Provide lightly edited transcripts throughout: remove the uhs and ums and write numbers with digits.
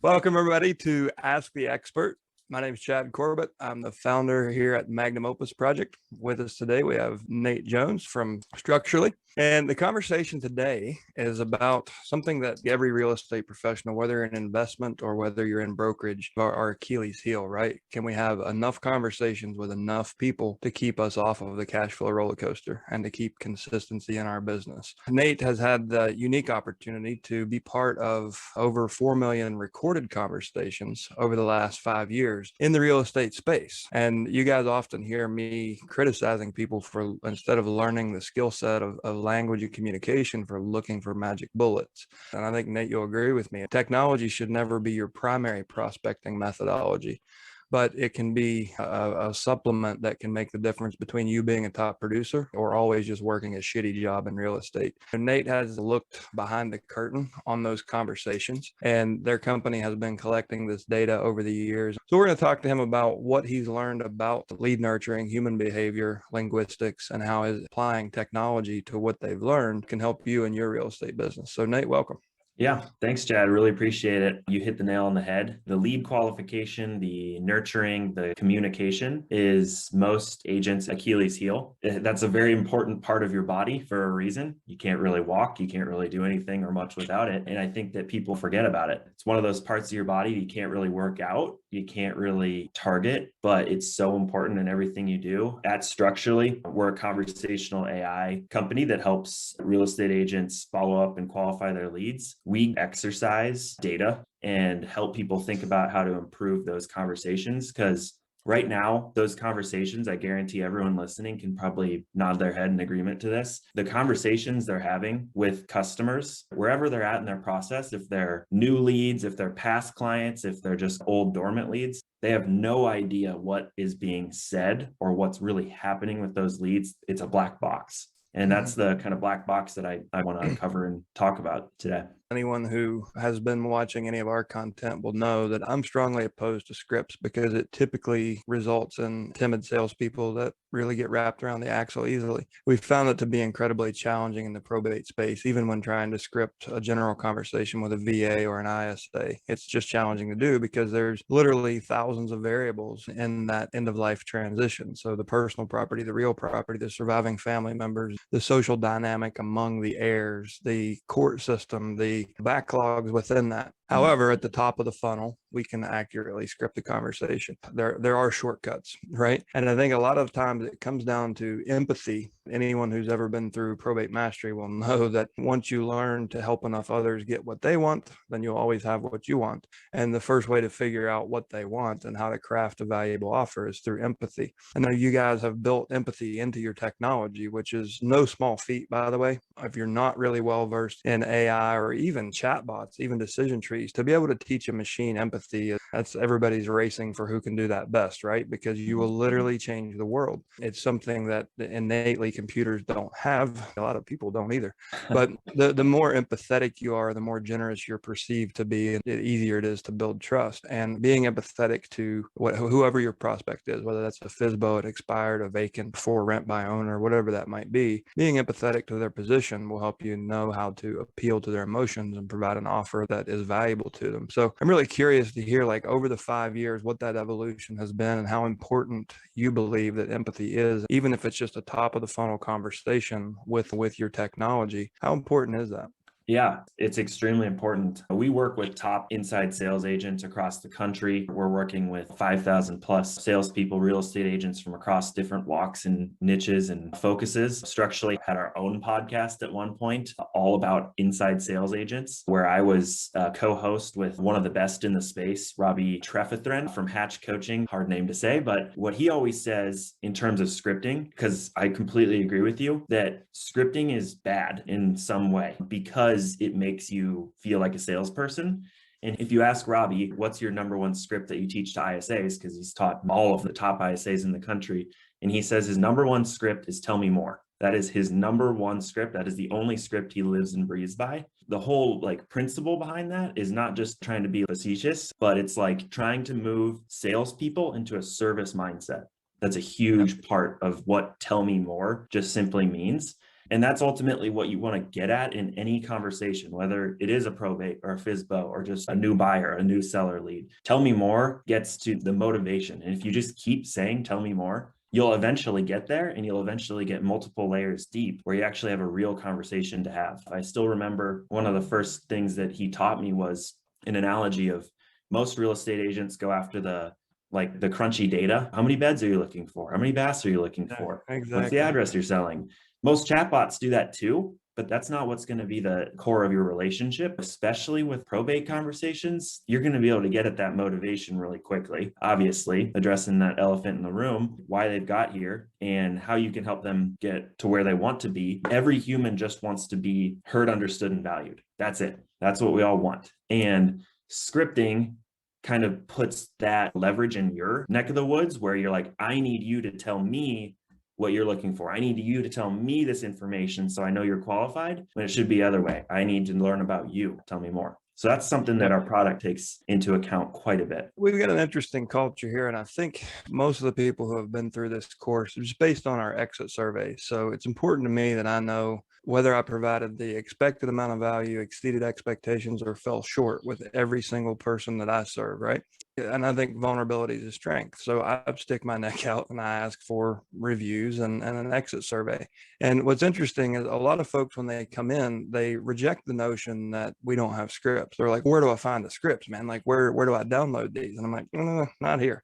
Welcome, everybody, to Ask the Expert. My name is Chad Corbett. I'm the founder here at Magnum Opus Project. With us today, we have Nate Joens from Structurally. And the conversation today is about something that every real estate professional, whether in investment or whether you're in brokerage, our Achilles heel, right? Can we have enough conversations with enough people to keep us off of the cash flow roller coaster and to keep consistency in our business? Nate has had the unique opportunity to be part of over 4 million recorded conversations over the last 5 years in the real estate space. And you guys often hear me criticizing people for, instead of learning the skill set of language and communication, for looking for magic bullets. And I think, Nate, you'll agree with me. Technology should never be your primary prospecting methodology, but it can be a supplement that can make the difference between you being a top producer or always just working a shitty job in real estate. And Nate has looked behind the curtain on those conversations, and their company has been collecting this data over the years. So we're going to talk to him about what he's learned about lead nurturing, human behavior, linguistics, and how his applying technology to what they've learned can help you in your real estate business. So Nate, welcome. Yeah, thanks, Chad. Really appreciate it. You hit the nail on the head. The lead qualification, the nurturing, the communication is most agents' Achilles heel. That's a very important part of your body for a reason. You can't really walk, you can't really do anything or much without it. And I think that people forget about it. It's one of those parts of your body you can't really work out, you can't really target, but it's so important in everything you do. At Structurally, we're a conversational AI company that helps real estate agents follow up and qualify their leads. We exercise data and help people think about how to improve those conversations, because right now, those conversations, I guarantee everyone listening can probably nod their head in agreement to this. The conversations they're having with customers, wherever they're at in their process, if they're new leads, if they're past clients, if they're just old dormant leads, they have no idea what is being said or what's really happening with those leads. It's a black box. And that's the kind of black box that I want to uncover and talk about today. Anyone who has been watching any of our content will know that I'm strongly opposed to scripts because it typically results in timid salespeople that really get wrapped around the axle easily. We've found it to be incredibly challenging in the probate space, even when trying to script a general conversation with a VA or an ISA. It's just challenging to do because there's literally thousands of variables in that end of life transition. So the personal property, the real property, the surviving family members, the social dynamic among the heirs, the court system, the backlogs within that. However, at the top of the funnel, we can accurately script the conversation. There are shortcuts, right? And I think a lot of times it comes down to empathy. Anyone who's ever been through probate mastery will know that once you learn to help enough others get what they want, then you'll always have what you want. And the first way to figure out what they want and how to craft a valuable offer is through empathy. I know you guys have built empathy into your technology, which is no small feat, by the way. If you're not really well versed in AI or even chatbots, even decision trees, to be able to teach a machine empathy, that's everybody's racing for who can do that best, right? Because you will literally change the world. It's something that innately computers don't have. A lot of people don't either. But the more empathetic you are, the more generous you're perceived to be, and the easier it is to build trust. And being empathetic to whoever your prospect is, whether that's a FSBO, an expired, a vacant, for rent by owner, whatever that might be, being empathetic to their position will help you know how to appeal to their emotions and provide an offer that is valuable to them. So I'm really curious to hear, like, over the 5 years, what that evolution has been and how important you believe that empathy is, even if it's just a top of the funnel conversation with your technology. How important is that? Yeah, it's extremely important. We work with top inside sales agents across the country. We're working with 5,000 plus salespeople, real estate agents from across different walks and niches and focuses. Structurally had our own podcast at one point, all about inside sales agents, where I was a co-host with one of the best in the space, Robbie Trefethrin from Hatch Coaching. Hard name to say, but what he always says in terms of scripting, because I completely agree with you, that scripting is bad in some way because it makes you feel like a salesperson. And if you ask Robbie, what's your number one script that you teach to ISAs? Because he's taught all of the top ISAs in the country. And he says his number one script is tell me more. That is his number one script. That is the only script he lives and breathes by. The whole principle behind that is not just trying to be facetious, but it's like trying to move salespeople into a service mindset. That's a huge part of what tell me more just simply means. And that's ultimately what you want to get at in any conversation, whether it is a probate or a FSBO or just a new buyer, a new seller lead. Tell me more gets to the motivation. And if you just keep saying, tell me more, you'll eventually get there, and you'll eventually get multiple layers deep where you actually have a real conversation to have. I still remember one of the first things that he taught me was an analogy of most real estate agents go after the crunchy data. How many beds are you looking for? How many baths are you looking for? What's the Exactly. address you're selling? Most chatbots do that too, but that's not what's going to be the core of your relationship, especially with probate conversations. You're going to be able to get at that motivation really quickly, obviously addressing that elephant in the room, why they've got here and how you can help them get to where they want to be. Every human just wants to be heard, understood, and valued. That's it. That's what we all want. And scripting kind of puts that leverage in your neck of the woods where you're like, I need you to tell me what you're looking for. I need you to tell me this information so I know you're qualified, when it should be the other way. I need to learn about you. Tell me more. So that's something that our product takes into account quite a bit. We've got an interesting culture here, and I think most of the people who have been through this course is based on our exit survey. So it's important to me that I know whether I provided the expected amount of value, exceeded expectations, or fell short with every single person that I serve, right? And I think vulnerability is a strength. So I stick my neck out and I ask for reviews and an exit survey. And what's interesting is a lot of folks, when they come in, they reject the notion that we don't have scripts. They're like, where do I find the scripts, man? Like, where do I download these? And I'm like, not here.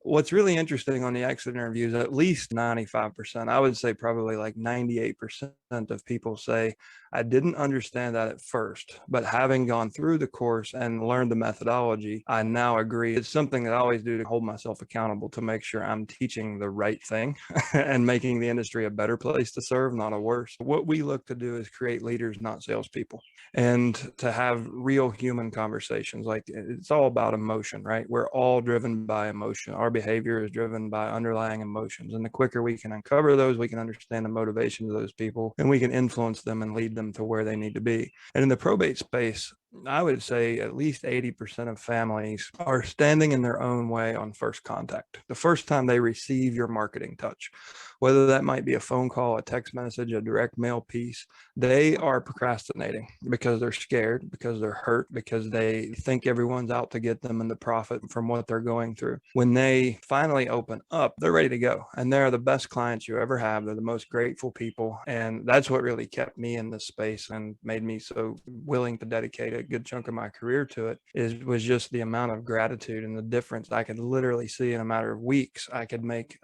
What's really interesting on the exit interviews, at least 95%, I would say probably like 98% of people say, I didn't understand that at first, but having gone through the course and learned the methodology, I now agree. It's something that I always do to hold myself accountable to make sure I'm teaching the right thing and making the industry a better place to serve, not a worse. What we look to do is create leaders, not salespeople, and to have real human conversations. Like, it's all about emotion, right? We're all driven by emotion. Our behavior is driven by underlying emotions. And the quicker we can uncover those, we can understand the motivations of those people, and we can influence them and lead them to where they need to be. And in the probate space, I would say at least 80% of families are standing in their own way on first contact. The first time they receive your marketing touch, whether that might be a phone call, a text message, a direct mail piece, they are procrastinating because they're scared, because they're hurt, because they think everyone's out to get them and the profit from what they're going through. When they finally open up, they're ready to go. And they're the best clients you ever have. They're the most grateful people. And that's what really kept me in this space and made me so willing to dedicate a good chunk of my career to it, was just the amount of gratitude and the difference I could literally see in a matter of weeks. I could make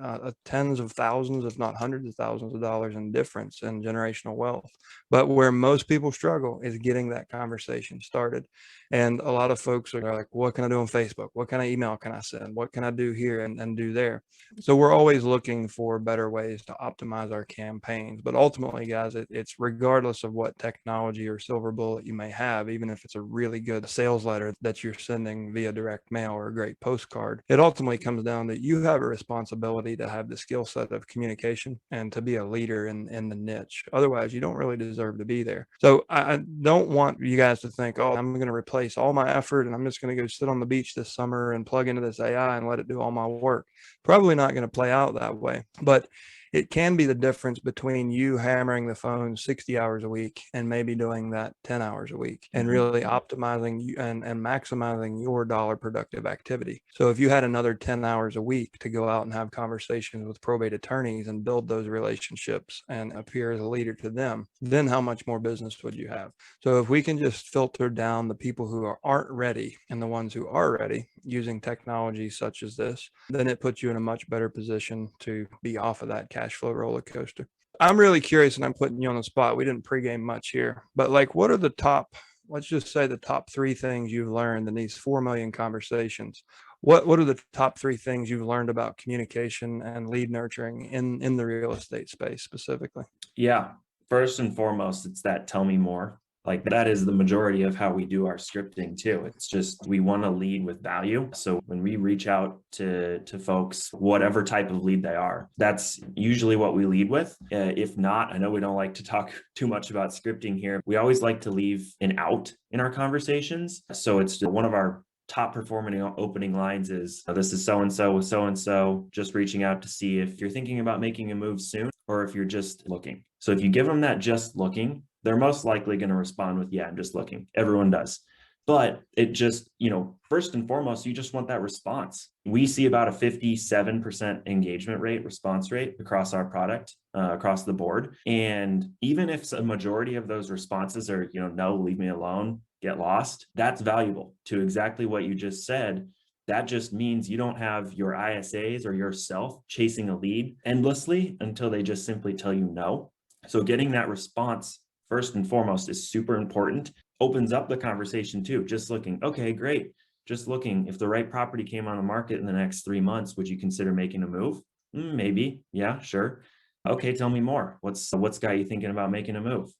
tens of thousands, if not hundreds of thousands of dollars in difference in generational wealth. But where most people struggle is getting that conversation started. And a lot of folks are like, what can I do on Facebook? What kind of email can I send? What can I do here and do there? So we're always looking for better ways to optimize our campaigns. But ultimately, guys, it's regardless of what technology or silver bullet you may have, even if it's a really good sales letter that you're sending via direct mail or a great postcard, it ultimately comes down that you have a responsibility to have the skill set of communication and to be a leader in the niche. Otherwise, you don't really deserve to be there. So I don't want you guys to think, oh, I'm going to replace all my effort and I'm just going to go sit on the beach this summer and plug into this AI and let it do all my work. Probably not going to play out that way. But it can be the difference between you hammering the phone 60 hours a week and maybe doing that 10 hours a week and really optimizing and maximizing your dollar productive activity. So if you had another 10 hours a week to go out and have conversations with probate attorneys and build those relationships and appear as a leader to them, then how much more business would you have? So if we can just filter down the people who aren't ready and the ones who are ready using technology such as this, then it puts you in a much better position to be off of that cash flow roller coaster. I'm really curious, and I'm putting you on the spot. We didn't pregame much here, but like, what are the top, let's just say the top 3 things you've learned in these 4 million conversations? What are the top 3 things you've learned about communication and lead nurturing in the real estate space specifically? Yeah. First and foremost, it's that tell me more. Like, that is the majority of how we do our scripting too. It's just, we want to lead with value. So when we reach out to folks, whatever type of lead they are, that's usually what we lead with. If not, I know we don't like to talk too much about scripting here. We always like to leave an out in our conversations. So it's one of our top performing opening lines is, this is so-and-so with so-and-so, just reaching out to see if you're thinking about making a move soon, or if you're just looking. So if you give them that just looking, they're most likely going to respond with, yeah, I'm just looking. Everyone does. But it just, first and foremost, you just want that response. We see about a 57% engagement rate, response rate across our product, across the board. And even if a majority of those responses are, no, leave me alone, get lost, that's valuable to exactly what you just said. That just means you don't have your ISAs or yourself chasing a lead endlessly until they just simply tell you no. So getting that response first and foremost is super important. Opens up the conversation too. Just looking, okay, great. Just looking, if the right property came on the market in the next 3 months, would you consider making a move? Maybe. Yeah, sure. Okay, tell me more. What's got you thinking about making a move?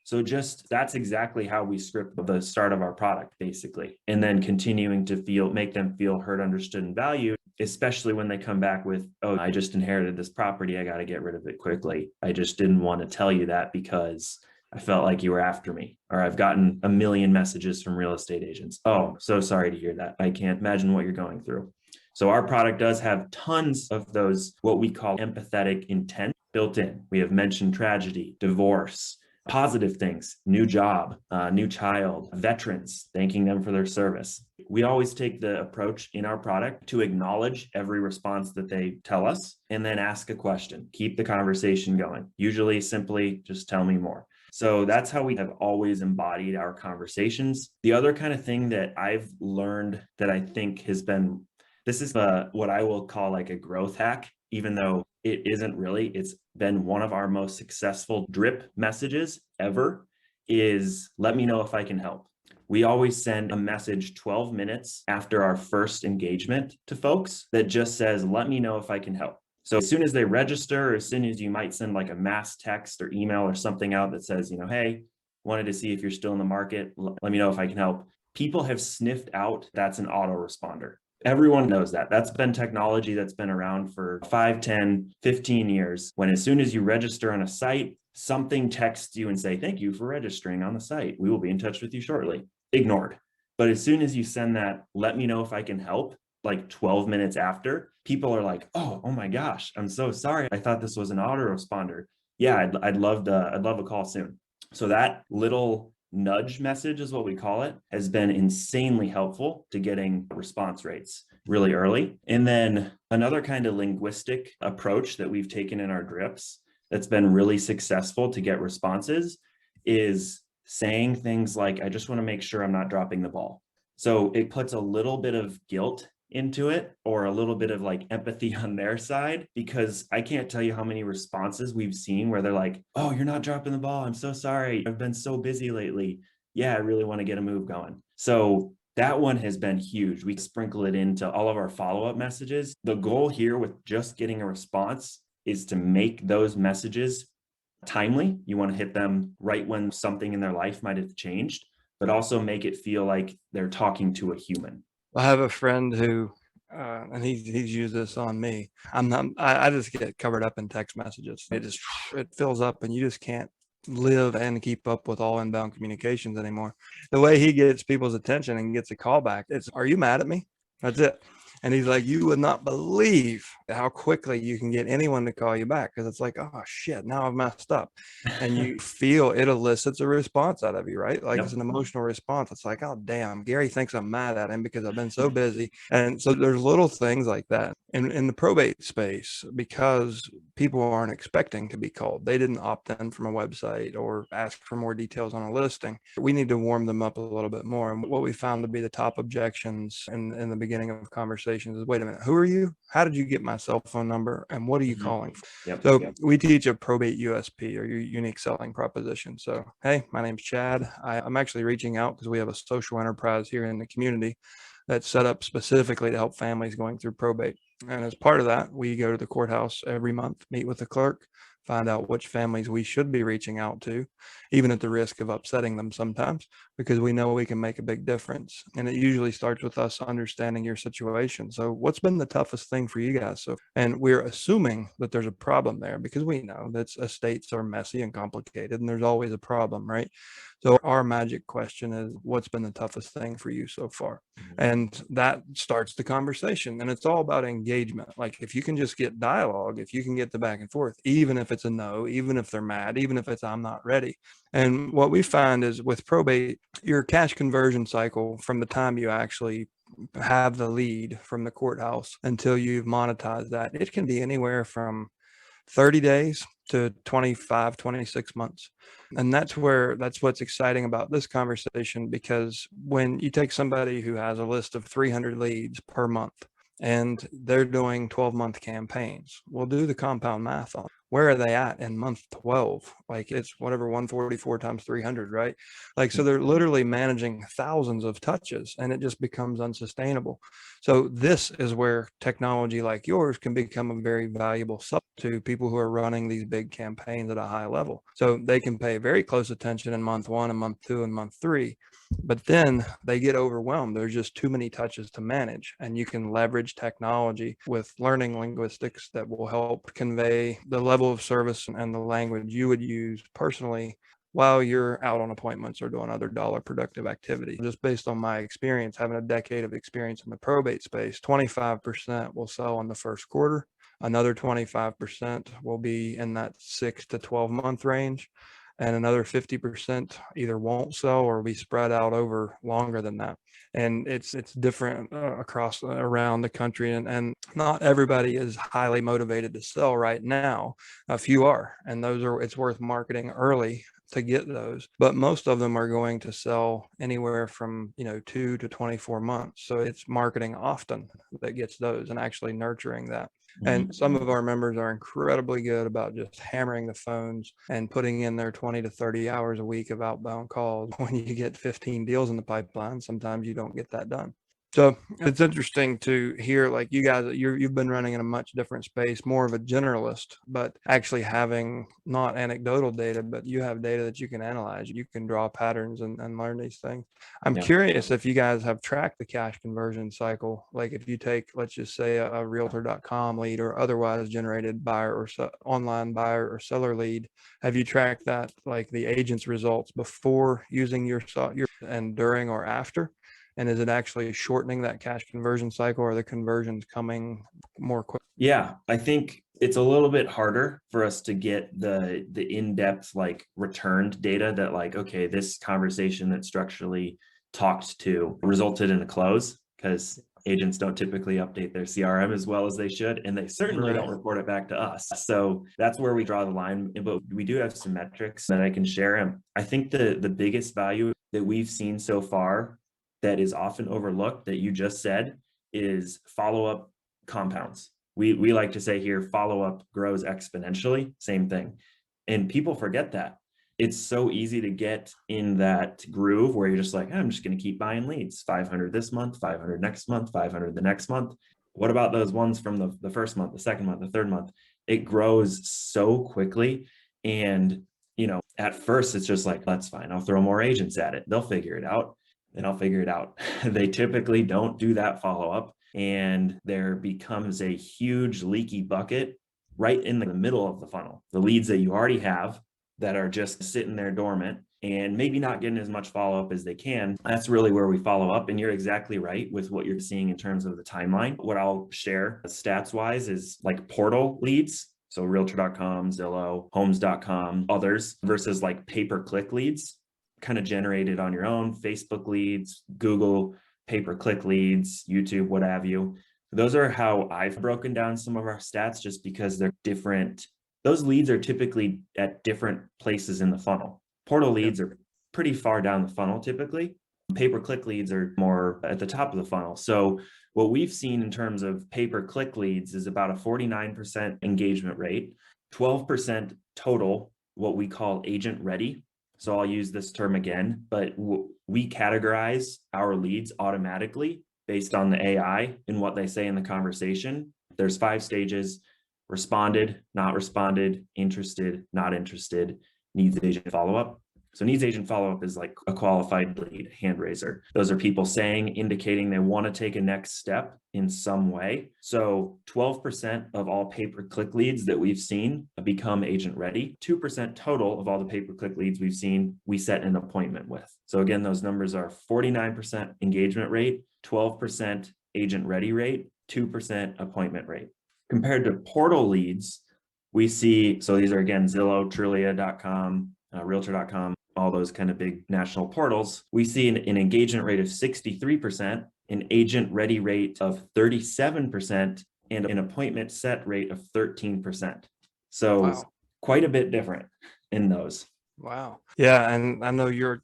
So that's exactly how we script the start of our product, basically. And then continuing to make them feel heard, understood, and valued, especially when they come back with, oh, I just inherited this property. I got to get rid of it quickly. I just didn't want to tell you that because I felt like you were after me, or I've gotten a million messages from real estate agents. Oh, so sorry to hear that. I can't imagine what you're going through. So our product does have tons of those, what we call empathetic intent built in. We have mentioned tragedy, divorce, positive things, new job, new child, veterans, thanking them for their service. We always take the approach in our product to acknowledge every response that they tell us and then ask a question, keep the conversation going. Usually simply just tell me more. So that's how we have always embodied our conversations. The other kind of thing that I've learned that I think this is what I will call like a growth hack, even though it isn't really, it's been one of our most successful drip messages ever, is let me know if I can help. We always send a message 12 minutes after our first engagement to folks that just says, let me know if I can help. So as soon as they register, or as soon as you might send like a mass text or email or something out that says, hey, wanted to see if you're still in the market, let me know if I can help. People have sniffed out that's an autoresponder. Everyone knows that. That's been technology that's been around for 5, 10, 15 years. When as soon as you register on a site, something texts you and say, thank you for registering on the site. We will be in touch with you shortly. Ignored. But as soon as you send that, let me know if I can help, like 12 minutes after, people are like, oh my gosh, I'm so sorry. I thought this was an autoresponder. Yeah, I'd love a call soon. So that little nudge message is what we call it, has been insanely helpful to getting response rates really early. And then another kind of linguistic approach that we've taken in our drips that's been really successful to get responses is saying things like, I just want to make sure I'm not dropping the ball. So it puts a little bit of guilt into it, or a little bit of like empathy on their side, because I can't tell you how many responses we've seen where they're like, oh, you're not dropping the ball. I'm so sorry. I've been so busy lately. Yeah, I really want to get a move going. So that one has been huge. We sprinkle it into all of our follow-up messages. The goal here with just getting a response is to make those messages timely. You want to hit them right when something in their life might have changed, but also make it feel like they're talking to a human. I have a friend who, and he's used this on me. I just get covered up in text messages. It fills up, and you just can't live and keep up with all inbound communications anymore. The way he gets people's attention and gets a call back, it's, are you mad at me? That's it. And he's like, you would not believe how quickly you can get anyone to call you back, because it's like, oh shit, now I've messed up. And you feel it elicits a response out of you, right? Like, it's an emotional response. It's like, oh damn, Gary thinks I'm mad at him because I've been so busy. And so there's little things like that in the probate space, because people aren't expecting to be called. They didn't opt in from a website or ask for more details on a listing. We need to warm them up a little bit more. And what we found to be the top objections in the beginning of conversations is, wait a minute, who are you? How did you get my cell phone number? And what are you calling for? So we teach a probate USP, or your unique selling proposition. So, hey, my name's Chad. I'm actually reaching out because we have a social enterprise here in the community that's set up specifically to help families going through probate. And as part of that, we go to the courthouse every month, meet with the clerk, find out which families we should be reaching out to, even at the risk of upsetting them sometimes, because we know we can make a big difference. And it usually starts with us understanding your situation. So what's been the toughest thing for you guys? And we're assuming that there's a problem there, because we know that estates are messy and complicated, and there's always a problem, right? So our magic question is, what's been the toughest thing for you so far? And that starts the conversation. And it's all about engagement. Like if you can just get dialogue, if you can get the back and forth, even if it's a no, even if they're mad, even if it's I'm not ready. And what we find is with probate, your cash conversion cycle from the time you actually have the lead from the courthouse until you've monetized that, it can be anywhere from 30 days to 25, 26 months. And that's what's exciting about this conversation, because when you take somebody who has a list of 300 leads per month and they're doing 12-month campaigns, we'll do the compound math on where are they at in month 12? Like it's whatever, 144 times 300, right? Like, so they're literally managing thousands of touches and it just becomes unsustainable. So this is where technology like yours can become a very valuable supplement to people who are running these big campaigns at a high level. So they can pay very close attention in month 1 and month 2 and month 3, but then they get overwhelmed. There's just too many touches to manage, and you can leverage technology with learning linguistics that will help convey the level of service and the language you would use personally while you're out on appointments or doing other dollar productive activities. Just based on my experience, having a decade of experience in the probate space, 25% will sell in the first quarter. Another 25% will be in that 6 to 12 month range. And another 50% either won't sell or be spread out over longer than that. And it's different across around the country. And not everybody is highly motivated to sell right now. A few are, and it's worth marketing early to get those, but most of them are going to sell anywhere from 2 to 24 months. So it's marketing often that gets those and actually nurturing that. And some of our members are incredibly good about just hammering the phones and putting in their 20 to 30 hours a week of outbound calls. When you get 15 deals in the pipeline, sometimes you don't get that done. So it's interesting to hear, like, you guys, you've been running in a much different space, more of a generalist, but actually having not anecdotal data, but you have data that you can analyze. You can draw patterns and learn these things. I'm curious if you guys have tracked the cash conversion cycle. Like if you take, let's just say a realtor.com lead or otherwise generated buyer or online buyer or seller lead, have you tracked that, like the agent's results before using your and during or after? And is it actually shortening that cash conversion cycle, or are the conversions coming more quick? Yeah, I think it's a little bit harder for us to get the in-depth like returned data that like, okay, this conversation that structurally talked to resulted in a close, because agents don't typically update their CRM as well as they should, and they certainly don't report it back to us. So that's where we draw the line. But we do have some metrics that I can share. And I think the biggest value that we've seen so far that is often overlooked that you just said is follow-up compounds. We like to say here, follow-up grows exponentially, same thing. And people forget that. It's so easy to get in that groove where you're just like, I'm just going to keep buying leads, 500 this month, 500 next month, 500 the next month. What about those ones from the first month, the second month, the third month? It grows so quickly. And, at first it's just like, that's fine. I'll throw more agents at it. They'll figure it out. And I'll figure it out. They typically don't do that follow-up, and there becomes a huge leaky bucket right in the middle of the funnel. The leads that you already have that are just sitting there dormant and maybe not getting as much follow-up as they can. That's really where we follow up. And you're exactly right with what you're seeing in terms of the timeline. What I'll share stats-wise is like portal leads. So realtor.com, Zillow, homes.com, others versus like pay-per-click leads, kind of generated on your own, Facebook leads, Google pay-per-click leads, YouTube, what have you. Those are how I've broken down some of our stats, just because they're different. Those leads are typically at different places in the funnel. Portal leads are pretty far down the funnel typically. Pay-per-click leads are more at the top of the funnel. So what we've seen in terms of pay-per-click leads is about a 49% engagement rate, 12% total, what we call agent ready. So I'll use this term again, but we categorize our leads automatically based on the AI and what they say in the conversation. There's 5 stages: responded, not responded, interested, not interested, needs agent follow-up. So needs agent follow-up is like a qualified lead, hand raiser. Those are people saying, indicating they want to take a next step in some way. So 12% of all pay-per-click leads that we've seen become agent ready. 2% total of all the pay-per-click leads we've seen, we set an appointment with. So again, those numbers are 49% engagement rate, 12% agent ready rate, 2% appointment rate. Compared to portal leads, we see, so these are again, Zillow, Trulia.com, Realtor.com, all those kind of big national portals. We see an engagement rate of 63%, an agent ready rate of 37%, and an appointment set rate of 13%. So Wow. quite a bit different in those. Wow. Yeah. And I know you're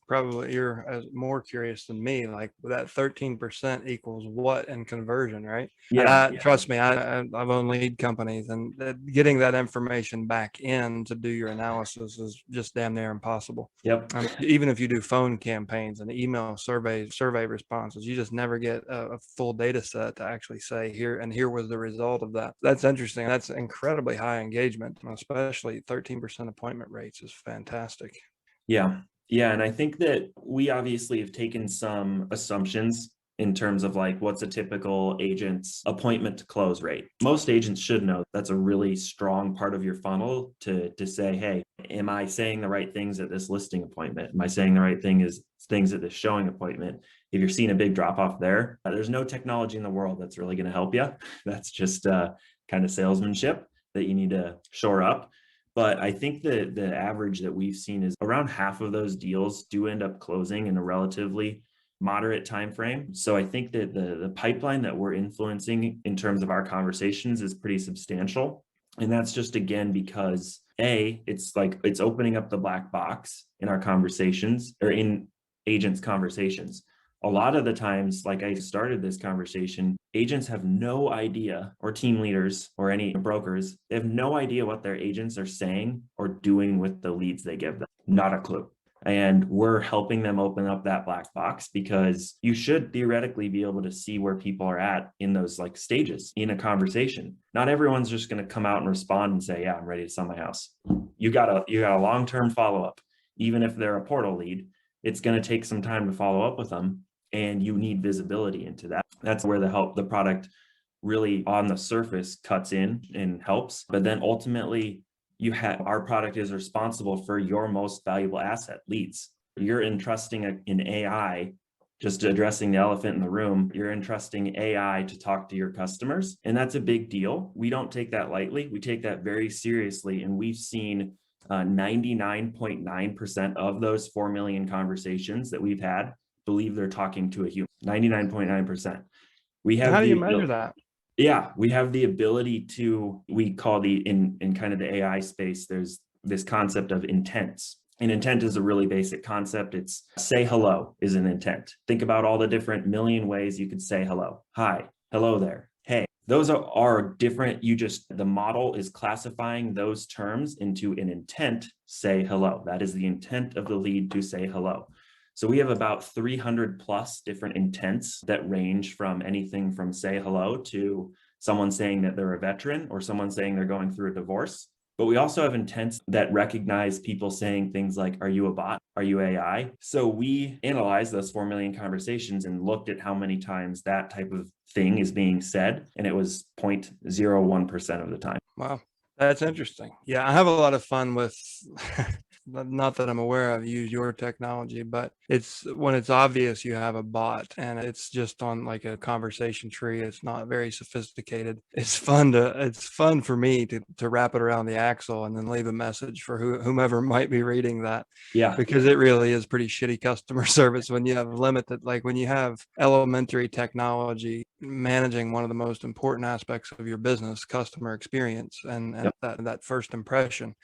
as more curious than me, like that 13% equals what in conversion, right? Yeah. And trust me, I've owned lead companies, and getting that information back in to do your analysis is just damn near impossible. Yep. Even if you do phone campaigns and email survey responses, you just never get a full data set to actually say here was the result of that. That's interesting. That's incredibly high engagement, especially 13% appointment rates is fantastic. Yeah. Yeah. And I think that we obviously have taken some assumptions in terms of like what's a typical agent's appointment to close rate. Most agents should know that's a really strong part of your funnel to say, hey, am I saying the right things at this listing appointment? Am I saying the right things at this showing appointment? If you're seeing a big drop off there, there's no technology in the world that's really going to help you. That's just kind of salesmanship that you need to shore up. But I think that the average that we've seen is around half of those deals do end up closing in a relatively moderate time frame. So I think that the pipeline that we're influencing in terms of our conversations is pretty substantial. And that's just, again, because it's opening up the black box in our conversations, or in agents' conversations. A lot of the times, like I started this conversation, agents have no idea, or team leaders or any brokers, they have no idea what their agents are saying or doing with the leads they give them. Not a clue. And we're helping them open up that black box, because you should theoretically be able to see where people are at in those like stages in a conversation. Not everyone's just going to come out and respond and say, yeah, I'm ready to sell my house. You got a long-term follow-up. Even if they're a portal lead, it's going to take some time to follow up with them. And you need visibility into that. That's where the product really on the surface cuts in and helps. But then ultimately, our product is responsible for your most valuable asset, leads. You're entrusting in AI, just addressing the elephant in the room, you're entrusting AI to talk to your customers. And that's a big deal. We don't take that lightly. We take that very seriously. And we've seen 99.9% of those 4 million conversations that we've had believe they're talking to a human. 99.9%. We have How do you measure that? Yeah, we have the ability to, we call in kind of the AI space, there's this concept of intents. And intent is a really basic concept. It's say hello is an intent. Think about all the different million ways you could say hello. Hi, hello there. Hey, those are different. The model is classifying those terms into an intent, say hello. That is the intent of the lead to say hello. So we have about 300 plus different intents that range from anything from say hello to someone saying that they're a veteran, or someone saying they're going through a divorce. But we also have intents that recognize people saying things like, are you a bot? Are you AI? So we analyzed those 4 million conversations and looked at how many times that type of thing is being said. And it was 0.01% of the time. Wow. That's interesting. Yeah, I have a lot of fun with not that I'm aware of, use your technology, but it's when it's obvious you have a bot and it's just on like a conversation tree. It's not very sophisticated. It's fun for me to wrap it around the axle and then leave a message for whomever might be reading that. Yeah. Because it really is pretty shitty customer service when you have when you have elementary technology managing one of the most important aspects of your business, customer experience, and Yep. that first impression.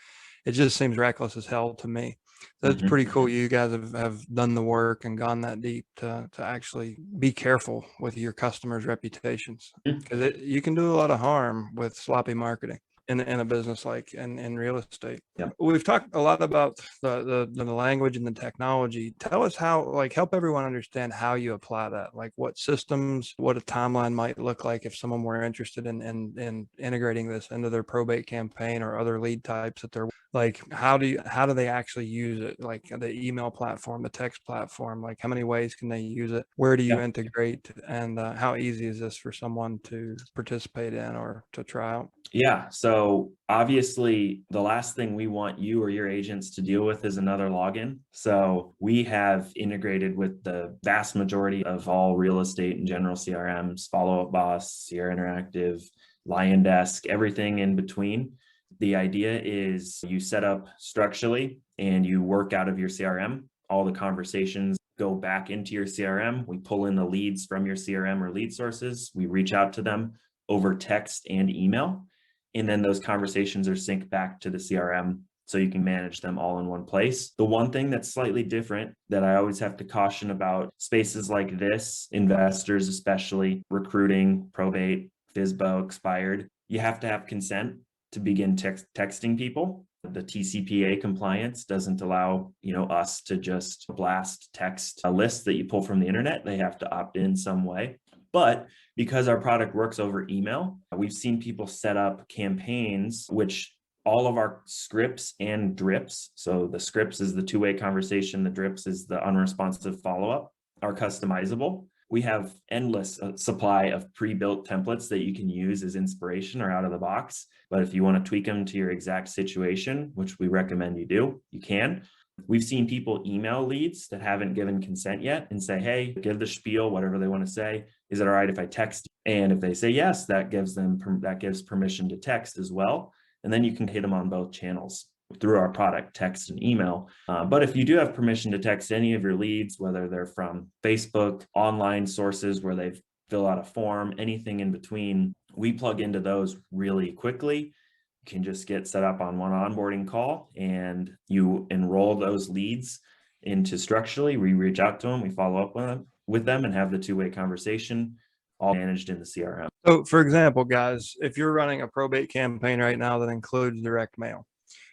It just seems reckless as hell to me. That's pretty cool. You guys have done the work and gone that deep to actually be careful with your customers' reputations, because you can do a lot of harm with sloppy marketing in a business like in real estate. Yep. We've talked a lot about the language and the technology. Tell us how, help everyone understand how you apply that, like what systems, what a timeline might look like if someone were interested in integrating this into their probate campaign or other lead types that they're Like, how do they actually use it? Like the email platform, the text platform, like how many ways can they use it? Where do you Yeah. integrate? And how easy is this for someone to participate in or to try out? Yeah. So obviously, the last thing we want you or your agents to deal with is another login. So we have integrated with the vast majority of all real estate and general CRMs, Follow Up Boss, Sierra Interactive, Lion Desk, everything in between. The idea is you set up structurally and you work out of your CRM. All the conversations go back into your CRM. We pull in the leads from your CRM or lead sources. We reach out to them over text and email. And then those conversations are synced back to the CRM so you can manage them all in one place. The one thing that's slightly different that I always have to caution about spaces like this, investors, especially recruiting, probate, FISBO, expired, you have to have consent to begin texting people. The TCPA compliance doesn't allow, us to just blast text a list that you pull from the internet. They have to opt in some way. But because our product works over email, we've seen people set up campaigns, which all of our scripts and drips, so the scripts is the two-way conversation, the drips is the unresponsive follow-up, are customizable. We have endless supply of pre-built templates that you can use as inspiration or out of the box. But if you want to tweak them to your exact situation, which we recommend you do, you can. We've seen people email leads that haven't given consent yet and say, hey, give the spiel, whatever they want to say. Is it all right if I text? And if they say yes, that gives permission to text as well. And then you can hit them on both channels through our product, text and email. But if you do have permission to text any of your leads, whether they're from Facebook, online sources where they've fill out a form, anything in between, we plug into those really quickly. You can just get set up on one onboarding call and you enroll those leads into structurally. We reach out to them, we follow up with them and have the two-way conversation, all managed in the CRM. So, for example, guys, if you're running a probate campaign right now that includes direct mail,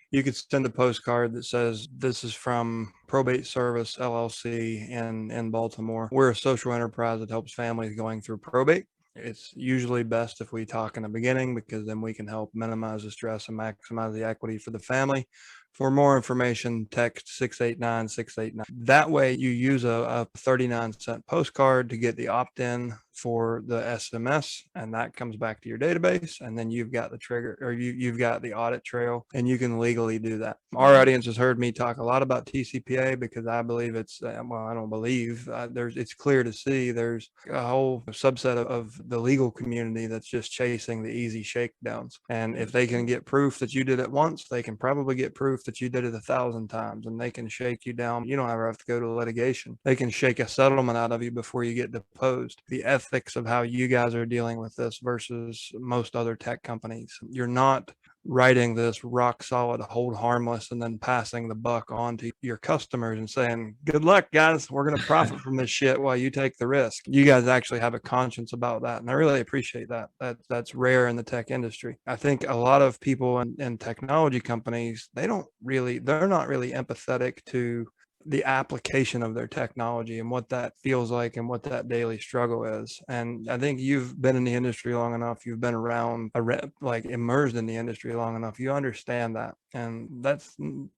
you could send a postcard that says, this is from Probate Service LLC in Baltimore. We're a social enterprise that helps families going through probate. It's usually best if we talk in the beginning because then we can help minimize the stress and maximize the equity for the family. For more information, text 689-689. That way you use a 39-cent postcard to get the opt-in for the SMS, and that comes back to your database, and then you've got the trigger, or you've got the audit trail, and you can legally do that. Our audience has heard me talk a lot about TCPA because I believe it's I don't believe it's clear to see there's a whole subset of the legal community that's just chasing the easy shakedowns, and if they can get proof that you did it once, they can probably get proof that you did it 1,000 times, and they can shake you down. You don't ever have to go to litigation. They can shake a settlement out of you before you get deposed. The ethics of how you guys are dealing with this versus most other tech companies. You're not writing this rock solid hold harmless and then passing the buck on to your customers and saying, good luck, guys, we're going to profit from this shit while you take the risk. You guys actually have a conscience about that, and I really appreciate that. That's rare in the tech industry. I think a lot of people in technology companies, they're not really empathetic to the application of their technology and what that feels like and what that daily struggle is. And I think you've been in the industry long enough, you've been around like immersed in the industry long enough, you understand that. And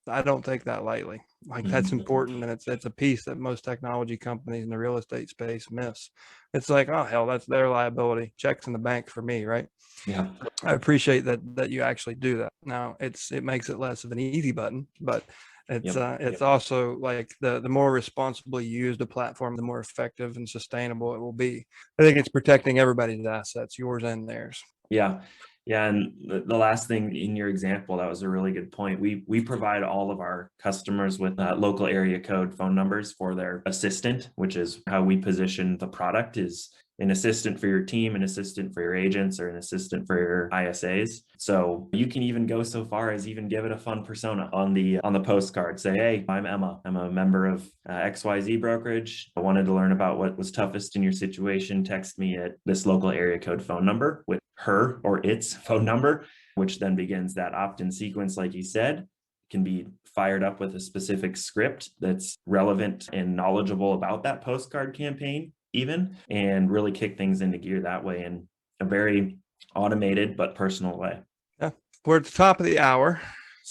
I don't take that lightly. Like that's important, and it's a piece that most technology companies in the real estate space miss. It's like, oh hell, that's their liability. Checks in the bank for me, right? Yeah. I appreciate that you actually do that. Now it makes it less of an easy button, but it's also like the more responsibly used a platform, the more effective and sustainable it will be. I think it's protecting everybody's assets, yours and theirs. Yeah. Yeah. And the last thing in your example, that was a really good point. We provide all of our customers with local area code phone numbers for their assistant, which is how we position the product, is an assistant for your team, an assistant for your agents, or an assistant for your ISAs. So you can even go so far as even give it a fun persona on the postcard. Say, hey, I'm Emma. I'm a member of XYZ brokerage. I wanted to learn about what was toughest in your situation. Text me at this local area code phone number with her or its phone number, which then begins that opt-in sequence, like you said. Can be fired up with a specific script that's relevant and knowledgeable about that postcard campaign even, and really kick things into gear that way in a very automated but personal way. Yeah, we're at the top of the hour.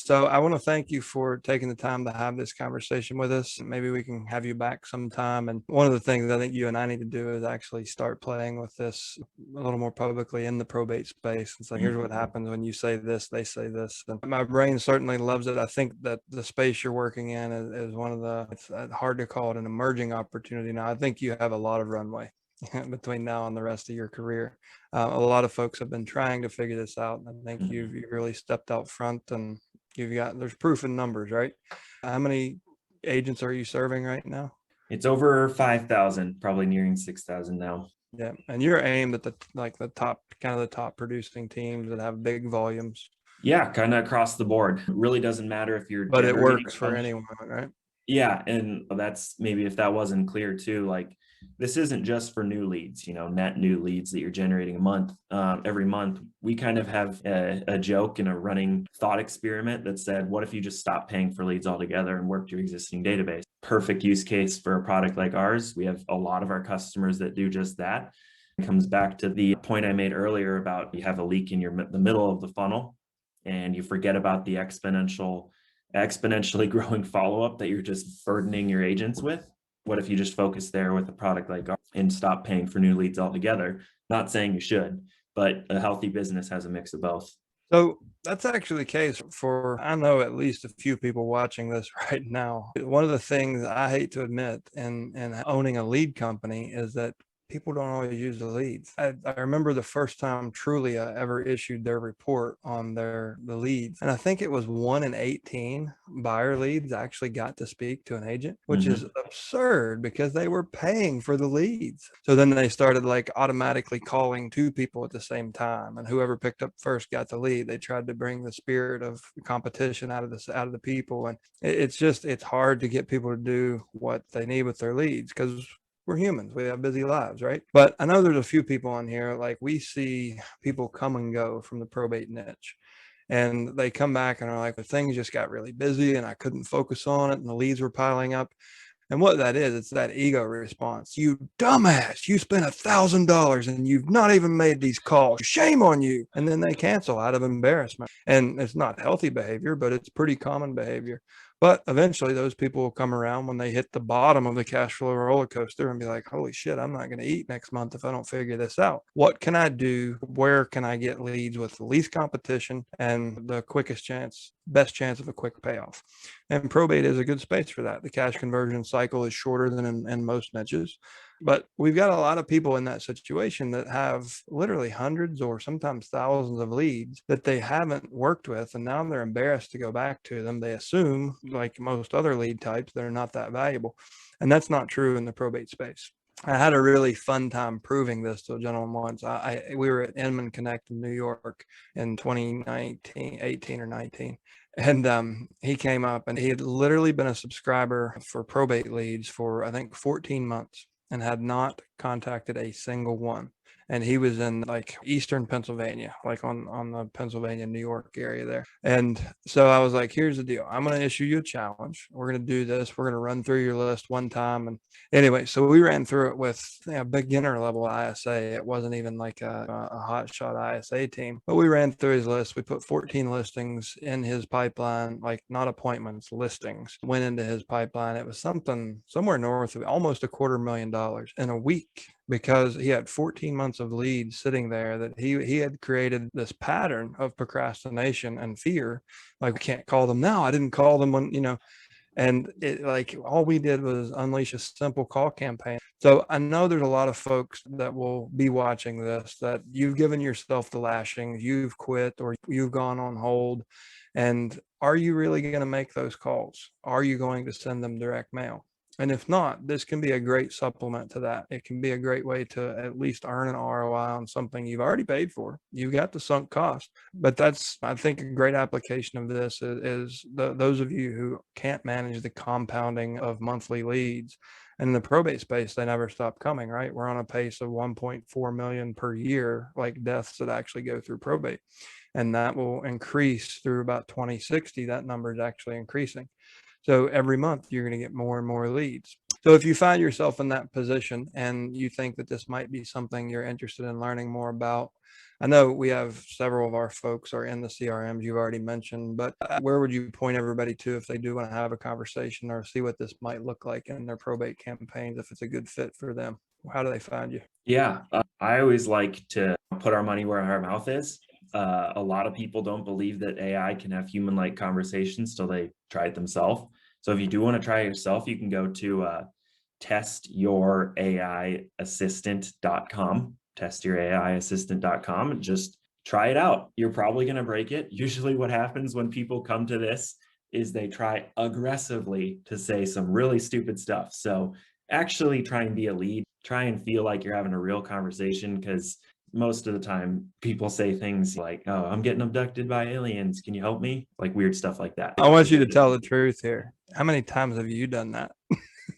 So I want to thank you for taking the time to have this conversation with us. Maybe we can have you back sometime. And one of the things I think you and I need to do is actually start playing with this a little more publicly in the probate space. It's like, here's what happens when you say this, they say this. And my brain certainly loves it. I think that the space you're working in is one of it's hard to call it an emerging opportunity now. I think you have a lot of runway between now and the rest of your career. A lot of folks have been trying to figure this out. I think you've really stepped out front, and there's proof in numbers, right? How many agents are you serving right now? It's over 5,000, probably nearing 6,000 now. Yeah. And you're aimed at the top producing teams that have big volumes. Yeah, kind of across the board. It really doesn't matter if you're But it generating works for anyone, right? Yeah, and that's maybe if that wasn't clear too, like this isn't just for new leads, net new leads that you're generating a month. Every month, we kind of have a joke and a running thought experiment that said, what if you just stop paying for leads altogether and worked your existing database? Perfect use case for a product like ours. We have a lot of our customers that do just that. It comes back to the point I made earlier about you have a leak in the middle of the funnel and you forget about the exponentially growing follow-up that you're just burdening your agents with. What if you just focus there with a product like ours and stop paying for new leads altogether? Not saying you should, but a healthy business has a mix of both. So that's actually the case for, I know, at least a few people watching this right now. One of the things I hate to admit in owning a lead company is that people don't always use the leads. I remember the first time Trulia ever issued their report on the leads. And I think it was 1 in 18 buyer leads actually got to speak to an agent, which is absurd because they were paying for the leads. So then they started like automatically calling 2 people at the same time. And whoever picked up first got the lead. They tried to bring the spirit of competition out of the people. And it's hard to get people to do what they need with their leads because we're humans. We have busy lives, right? But I know there's a few people on here, like we see people come and go from the probate niche. And they come back and are like, the things just got really busy and I couldn't focus on it and the leads were piling up. And what that is, it's that ego response. You dumbass, you spent $1,000 and you've not even made these calls. Shame on you. And then they cancel out of embarrassment. And it's not healthy behavior, but it's pretty common behavior. But eventually those people will come around when they hit the bottom of the cash flow roller coaster and be like, holy shit, I'm not going to eat next month if I don't figure this out. What can I do? Where can I get leads with the least competition and the best chance of a quick payoff? And probate is a good space for that. The cash conversion cycle is shorter than in most niches. But we've got a lot of people in that situation that have literally hundreds or sometimes thousands of leads that they haven't worked with. And now they're embarrassed to go back to them. They assume, like most other lead types, they're not that valuable. And that's not true in the probate space. I had a really fun time proving this to a gentleman once. We were at Inman Connect in New York in 2019, 18 or 19. And he came up and he had literally been a subscriber for probate leads for, I think, 14 months and had not contacted a single one. And he was in like Eastern Pennsylvania, like on the Pennsylvania, New York area there. And so I was like, here's the deal. I'm going to issue you a challenge. We're going to do this. We're going to run through your list one time. And anyway, so we ran through it with a beginner level ISA. It wasn't even like a hot shot ISA team, but we ran through his list. We put 14 listings in his pipeline, like not appointments, listings went into his pipeline. It was somewhere north of almost $250,000 in a week, because he had 14 months of leads sitting there that he had created this pattern of procrastination and fear. Like, we can't call them now. I didn't call them when, and it, like, all we did was unleash a simple call campaign. So I know there's a lot of folks that will be watching this, that you've given yourself the lashings, you've quit or you've gone on hold. And are you really going to make those calls? Are you going to send them direct mail? And if not, this can be a great supplement to that. It can be a great way to at least earn an ROI on something you've already paid for. You've got the sunk cost. But that's, I think, a great application of this is those of you who can't manage the compounding of monthly leads. And in the probate space, they never stop coming, right? We're on a pace of 1.4 million per year, like deaths that actually go through probate. And that will increase through about 2060. That number is actually increasing. So every month you're going to get more and more leads. So if you find yourself in that position and you think that this might be something you're interested in learning more about, I know we have several of our folks are in the CRMs you've already mentioned, but where would you point everybody to if they do want to have a conversation or see what this might look like in their probate campaigns, if it's a good fit for them? How do they find you? Yeah, I always like to put our money where our mouth is. A lot of people don't believe that AI can have human-like conversations till they try it themselves. So if you do want to try it yourself, you can go to testyouraiassistant.com, testyouraiassistant.com, and just try it out. You're probably going to break it. Usually what happens when people come to this is they try aggressively to say some really stupid stuff. So actually try and be a lead, try and feel like you're having a real conversation, because most of the time people say things like, oh, I'm getting abducted by aliens, can you help me? Like weird stuff like that. I want you to tell the truth here. How many times have you done that?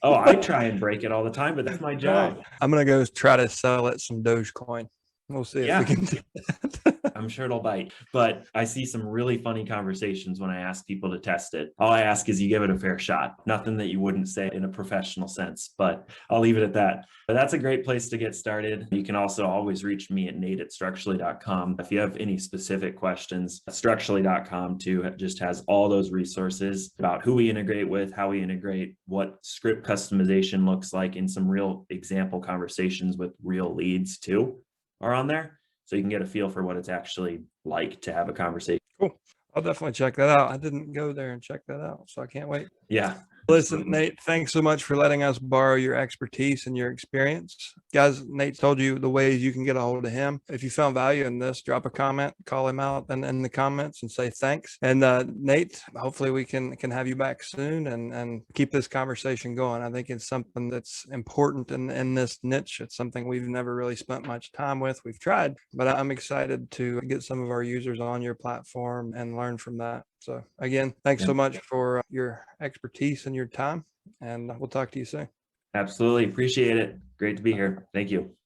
Oh, I try and break it all the time, but that's my job. I'm going to go try to sell it some Dogecoin. We'll see if we can do that. I'm sure it'll bite, but I see some really funny conversations when I ask people to test it. All I ask is you give it a fair shot. Nothing that you wouldn't say in a professional sense, but I'll leave it at that. But that's a great place to get started. You can also always reach me at nate@structurally.com. If you have any specific questions, structurally.com too just has all those resources about who we integrate with, how we integrate, what script customization looks like, and some real example conversations with real leads too are on there. So you can get a feel for what it's actually like to have a conversation. Cool. I'll definitely check that out. I didn't go there and check that out, so I can't wait. Yeah. Listen, Nate, thanks so much for letting us borrow your expertise and your experience. Guys, Nate told you the ways you can get a hold of him. If you found value in this, drop a comment, call him out in the comments and say thanks. And Nate, hopefully we can have you back soon and keep this conversation going. I think it's something that's important in this niche. It's something we've never really spent much time with. We've tried, but I'm excited to get some of our users on your platform and learn from that. So again, thanks so much for your expertise and your time, and we'll talk to you soon. Absolutely. Appreciate it. Great to be here. Thank you.